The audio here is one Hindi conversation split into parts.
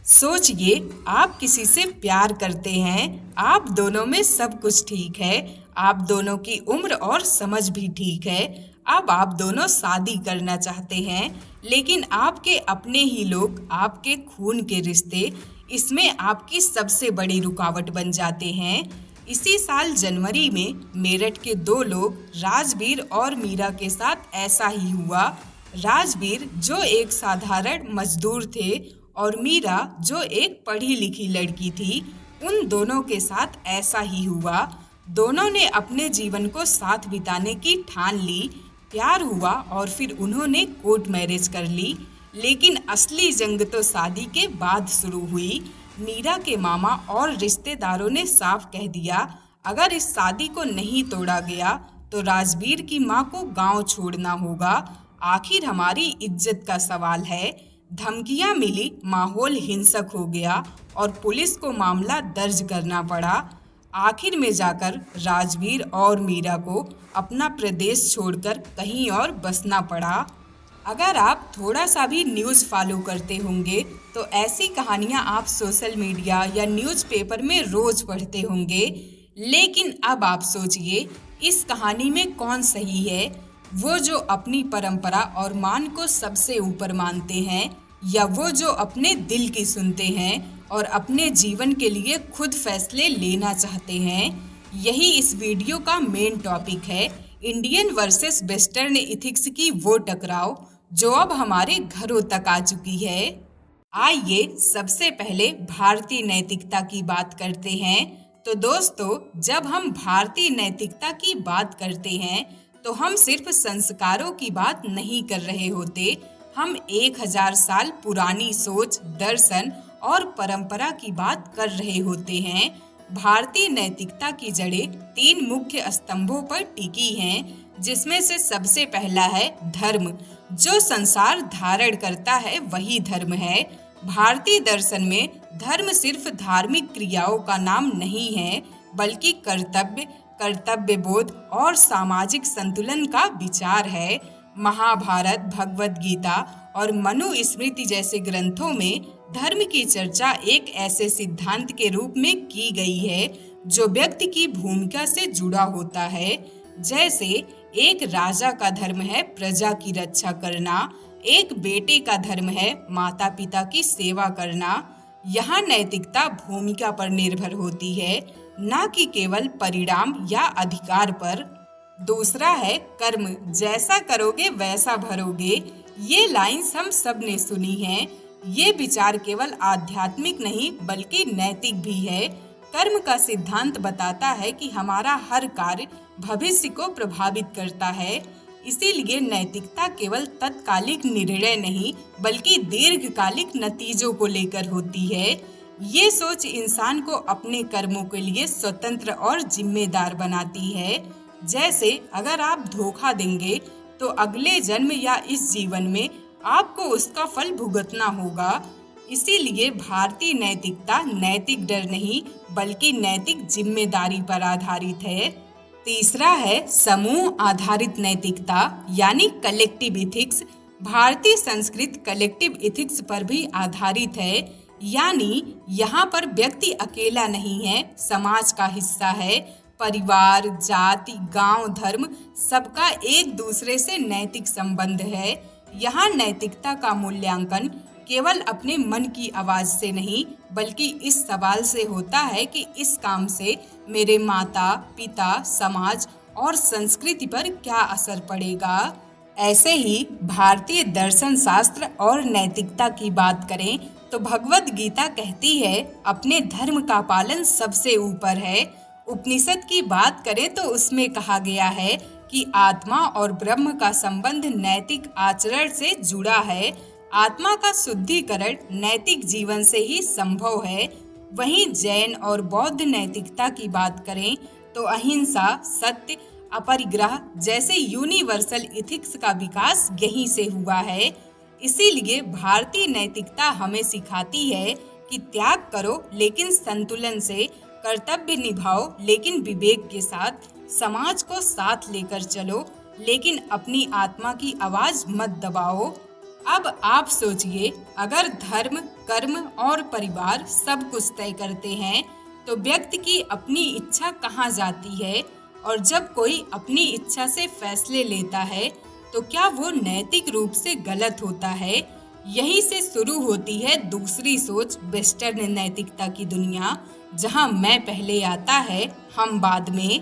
सोचिए, आप किसी से प्यार करते हैं, आप दोनों में सब कुछ ठीक है, आप दोनों की उम्र और समझ भी ठीक है। अब आप दोनों शादी करना चाहते हैं, लेकिन आपके अपने ही लोग, आपके खून के रिश्ते, इसमें आपकी सबसे बड़ी रुकावट बन जाते हैं। इसी साल जनवरी में मेरठ के दो लोग, राजवीर और मीरा के साथ ऐसा ही हुआ। राजवीर जो एक साधारण मजदूर थे और मीरा जो एक पढ़ी लिखी लड़की थी, उन दोनों के साथ ऐसा ही हुआ। दोनों ने अपने जीवन को साथ बिताने की ठान ली। प्यार हुआ और फिर उन्होंने कोर्ट मैरिज कर ली। लेकिन असली जंग तो शादी के बाद शुरू हुई। मीरा के मामा और रिश्तेदारों ने साफ कह दिया, अगर इस शादी को नहीं तोड़ा गया तो राजवीर की माँ को गांव छोड़ना होगा। आखिर हमारी इज्जत का सवाल है। धमकियां मिली, माहौल हिंसक हो गया और पुलिस को मामला दर्ज करना पड़ा। आखिर में जाकर राजवीर और मीरा को अपना प्रदेश छोड़कर कहीं और बसना पड़ा। अगर आप थोड़ा सा भी न्यूज़ फॉलो करते होंगे तो ऐसी कहानियां आप सोशल मीडिया या न्यूज़पेपर में रोज पढ़ते होंगे। लेकिन अब आप सोचिए, इस कहानी में कौन सही है? वो जो अपनी परंपरा और मान को सबसे ऊपर मानते हैं, या वो जो अपने दिल की सुनते हैं और अपने जीवन के लिए खुद फैसले लेना चाहते हैं? यही इस वीडियो का मेन टॉपिक है, इंडियन वर्सेस वेस्टर्न इथिक्स की वो टकराव जो अब हमारे घरों तक आ चुकी है। आइए सबसे पहले भारतीय नैतिकता की बात करते हैं। तो दोस्तों, जब हम भारतीय नैतिकता की बात करते हैं तो हम सिर्फ संस्कारों की बात नहीं कर रहे होते, हम 1000 साल पुरानी सोच, दर्शन और परंपरा की बात कर रहे होते हैं। भारतीय नैतिकता की जड़ें 3 मुख्य स्तंभों पर टिकी हैं, जिसमें से सबसे पहला है धर्म। जो संसार धारण करता है वही धर्म है। भारतीय दर्शन में धर्म सिर्फ धार्मिक क्रियाओं का नाम नहीं है, बल्कि कर्तव्य बोध और सामाजिक संतुलन का विचार है। महाभारत, भगवद गीता और मनुस्मृति जैसे ग्रंथों में धर्म की चर्चा एक ऐसे सिद्धांत के रूप में की गई है जो व्यक्ति की भूमिका से जुड़ा होता है। जैसे एक राजा का धर्म है प्रजा की रक्षा करना, एक बेटे का धर्म है माता पिता की सेवा करना। यहाँ नैतिकता भूमिका पर निर्भर होती है, न कि केवल परिणाम या अधिकार पर। दूसरा है कर्म, जैसा करोगे वैसा भरोगे। ये लाइंस हम सब ने सुनी हैं। ये विचार केवल आध्यात्मिक नहीं बल्कि नैतिक भी है। कर्म का सिद्धांत बताता है कि हमारा हर कार्य भविष्य को प्रभावित करता है। इसीलिए नैतिकता केवल तत्कालिक निर्णय नहीं बल्कि दीर्घकालिक नतीजों को लेकर होती है। ये सोच इंसान को अपने कर्मों के लिए स्वतंत्र और जिम्मेदार बनाती है। जैसे अगर आप धोखा देंगे तो अगले जन्म या इस जीवन में आपको उसका फल भुगतना होगा। इसीलिए भारतीय नैतिकता नैतिक डर नहीं बल्कि नैतिक जिम्मेदारी पर आधारित है। तीसरा है समूह आधारित नैतिकता यानी कलेक्टिव इथिक्स। भारतीय संस्कृति कलेक्टिव इथिक्स पर भी आधारित है, यानी यहाँ पर व्यक्ति अकेला नहीं है, समाज का हिस्सा है। परिवार, जाति, गांव, धर्म सबका एक दूसरे से नैतिक संबंध है। यहाँ नैतिकता का मूल्यांकन केवल अपने मन की आवाज से नहीं बल्कि इस सवाल से होता है कि इस काम से मेरे माता पिता, समाज और संस्कृति पर क्या असर पड़ेगा। ऐसे ही भारतीय दर्शन शास्त्र और नैतिकता की बात करें तो भगवद गीता कहती है, अपने धर्म का पालन सबसे ऊपर है। उपनिषद की बात करें तो उसमें कहा गया है कि आत्मा और ब्रह्म का संबंध नैतिक आचरण से जुड़ा है। आत्मा का शुद्धिकरण नैतिक जीवन से ही संभव है। वहीं जैन और बौद्ध नैतिकता की बात करें तो अहिंसा, सत्य, अपरिग्रह जैसे यूनिवर्सल इथिक्स का विकास यहीं से हुआ है। इसीलिए भारतीय नैतिकता हमें सिखाती है कि त्याग करो लेकिन संतुलन से, कर्तव्य निभाओ लेकिन विवेक के साथ, समाज को साथ लेकर चलो लेकिन अपनी आत्मा की आवाज मत दबाओ। अब आप सोचिए, अगर धर्म, कर्म और परिवार सब कुछ तय करते हैं, तो व्यक्ति की अपनी इच्छा कहाँ जाती है? और जब कोई अपनी इच्छा से फैसले लेता है, तो क्या वो नैतिक रूप से गलत होता है? यहीं से शुरू होती है दूसरी सोच, वेस्टर्न नैतिकता की दुनिया, जहाँ मैं पहले आता है, हम बाद में।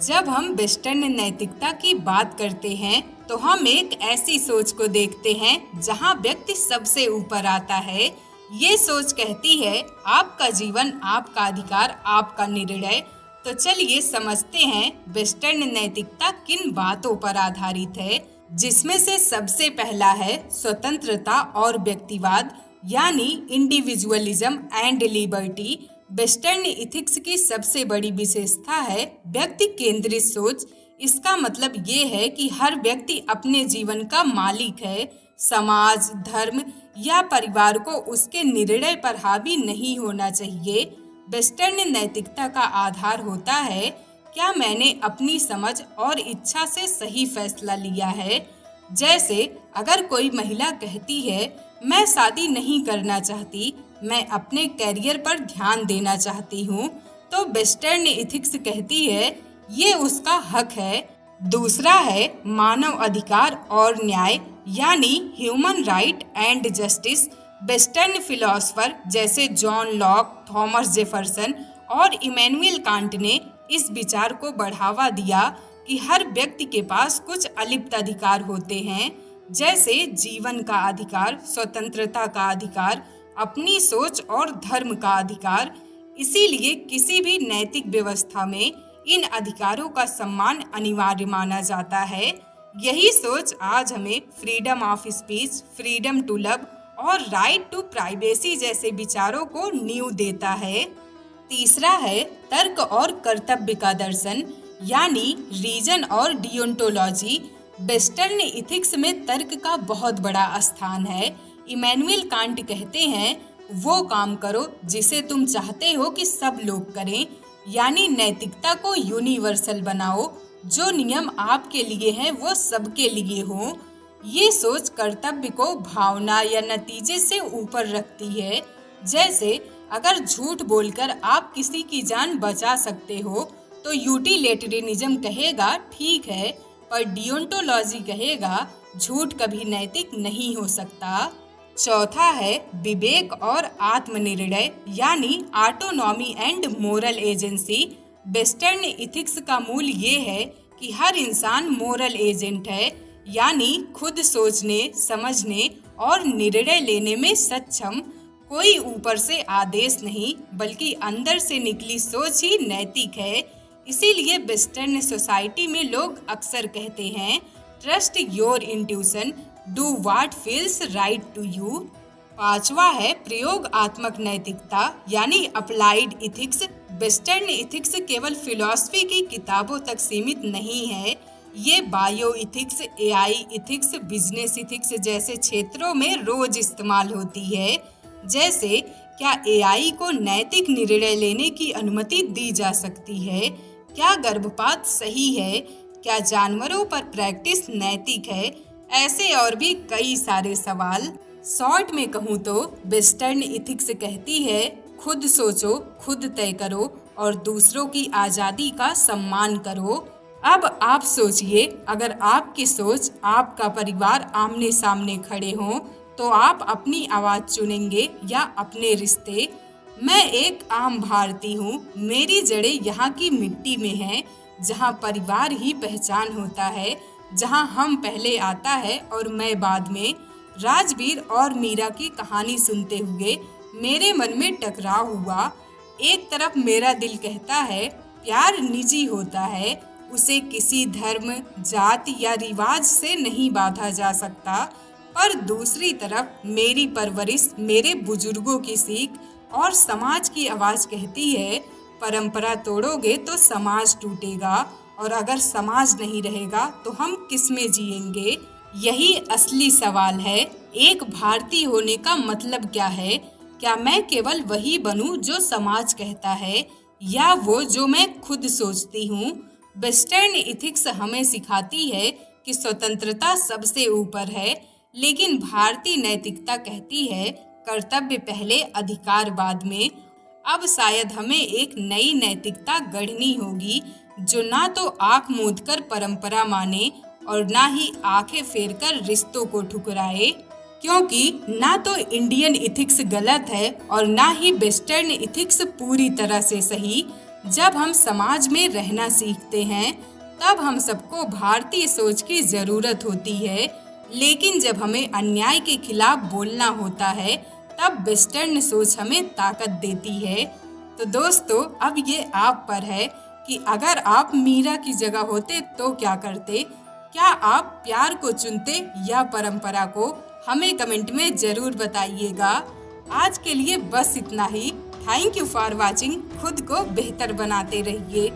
जब हम वेस्टर्न नैतिकता की बात करते हैं, तो हम एक ऐसी सोच को देखते हैं जहां व्यक्ति सबसे ऊपर आता है। ये सोच कहती है, आपका जीवन, आपका अधिकार, आपका निर्णय। तो चलिए समझते हैं वेस्टर्न नैतिकता किन बातों पर आधारित है, जिसमें से सबसे पहला है स्वतंत्रता और व्यक्तिवाद, यानी individualism and liberty. Western ethics की सबसे बड़ी विशेषता है व्यक्ति केंद्रित सोच। इसका मतलब ये है कि हर व्यक्ति अपने जीवन का मालिक है। समाज, धर्म या परिवार को उसके निर्णय पर हावी नहीं होना चाहिए। वेस्टर्न नैतिकता का आधार होता है, क्या मैंने अपनी समझ और इच्छा से सही फैसला लिया है? जैसे अगर कोई महिला कहती है, मैं शादी नहीं करना चाहती, मैं अपने करियर पर ध्यान देना चाहती हूँ, तो वेस्टर्न इथिक्स कहती है ये उसका हक है। दूसरा है मानव अधिकार और न्याय, यानी human right and justice. Western philosopher जैसे जॉन लॉक, थॉमस जेफरसन और इमैनुअल कांट ने इस विचार को बढ़ावा दिया कि हर व्यक्ति के पास कुछ अलिप्त अधिकार होते हैं, जैसे जीवन का अधिकार, स्वतंत्रता का अधिकार, अपनी सोच और धर्म का अधिकार। इसीलिए किसी भी नैतिक व्यवस्था में इन अधिकारों का सम्मान अनिवार्य माना जाता है। यही सोच आज हमें freedom of speech, freedom to love और राइट टू प्राइवेसी जैसे विचारों को नींव देता है। तीसरा है तर्क और कर्तव्य का दर्शन, यानी रीजन और डियोंटोलॉजी। वेस्टर्न इथिक्स में तर्क का बहुत बड़ा स्थान है। इमैनुअल कांट कहते हैं, वो काम करो जिसे तुम चाहते हो कि सब लोग करें, यानी नैतिकता को यूनिवर्सल बनाओ। जो नियम आपके लिए हैं वो सबके लिए हों। ये सोच कर्तव्य को भावना या नतीजे से ऊपर रखती है। जैसे अगर झूठ बोलकर आप किसी की जान बचा सकते हो, तो यूटिलिटेरियनिज्म कहेगा ठीक है, पर डियोंटोलॉजी कहेगा झूठ कभी नैतिक नहीं हो सकता। चौथा है विवेक और आत्मनिर्णय, यानी autonomy and moral agency. Western ethics का मूल ये है कि हर इंसान मोरल एजेंट है, यानी खुद सोचने, समझने और निर्णय लेने में सक्षम। कोई ऊपर से आदेश नहीं, बल्कि अंदर से निकली सोच ही नैतिक है। इसीलिए वेस्टर्न सोसाइटी में लोग अक्सर कहते हैं, trust your intuition, do what feels right to you. पांचवा है प्रयोगात्मक नैतिकता, यानी अप्लाइड इथिक्स। वेस्टर्न इथिक्स केवल फिलॉसफी की किताबों तक सीमित नहीं है। ये bioethics, AI ethics, business ethics जैसे क्षेत्रों में रोज इस्तेमाल होती है। जैसे क्या एआई को नैतिक निर्णय लेने की अनुमति दी जा सकती है? क्या गर्भपात सही है? क्या जानवरों पर प्रैक्टिस नैतिक है? ऐसे और भी कई सारे सवाल। शॉर्ट में कहूँ तो वेस्टर्न इथिक्स कहती है, खुद सोचो, खुद तय करो और दूसरों की आज़ादी का सम्मान करो। अब आप सोचिए, अगर आपकी सोच, आपका परिवार आमने सामने खड़े हों, तो आप अपनी आवाज़ चुनेंगे या अपने रिश्ते? मैं एक आम भारतीय हूँ, मेरी जड़ें यहाँ की मिट्टी में हैं, जहाँ परिवार ही पहचान होता है, जहाँ हम पहले आता है और मैं बाद में। राजवीर और मीरा की कहानी सुनते हुए मेरे मन में टकराव हुआ। एक तरफ मेरा दिल कहता है प्यार निजी होता है, उसे किसी धर्म, जात या रिवाज से नहीं बांधा जा सकता, पर दूसरी तरफ मेरी परवरिश, मेरे बुजुर्गों की सीख और समाज की आवाज़ कहती है, परंपरा तोड़ोगे तो समाज टूटेगा, और अगर समाज नहीं रहेगा तो हम किस में जिएंगे? यही असली सवाल है। एक भारतीय होने का मतलब क्या है? क्या मैं केवल वही बनूं जो समाज कहता है, या वो जो मैं खुद सोचती हूँ? वेस्टर्न इथिक्स हमें सिखाती है कि स्वतंत्रता सबसे ऊपर है, लेकिन भारतीय नैतिकता कहती है कर्तव्य पहले, अधिकार बाद में। अब शायद हमें एक नई नैतिकता गढ़नी होगी जो ना तो आंख मूंद कर परंपरा माने और ना ही आंखें फेर कर रिश्तों को ठुकराए, क्योंकि ना तो इंडियन इथिक्स गलत है और ना ही वेस्टर्न इथिक्स पूरी तरह से सही। जब हम समाज में रहना सीखते हैं तब हम सबको भारतीय सोच की जरूरत होती है, लेकिन जब हमें अन्याय के खिलाफ बोलना होता है तब वेस्टर्न सोच हमें ताकत देती है। तो दोस्तों, अब ये आप पर है कि अगर आप मीरा की जगह होते तो क्या करते? क्या आप प्यार को चुनते या परंपरा को? हमें कमेंट में जरूर बताइएगा। आज के लिए बस इतना ही। Thank you for watching. खुद को बेहतर बनाते रहिए।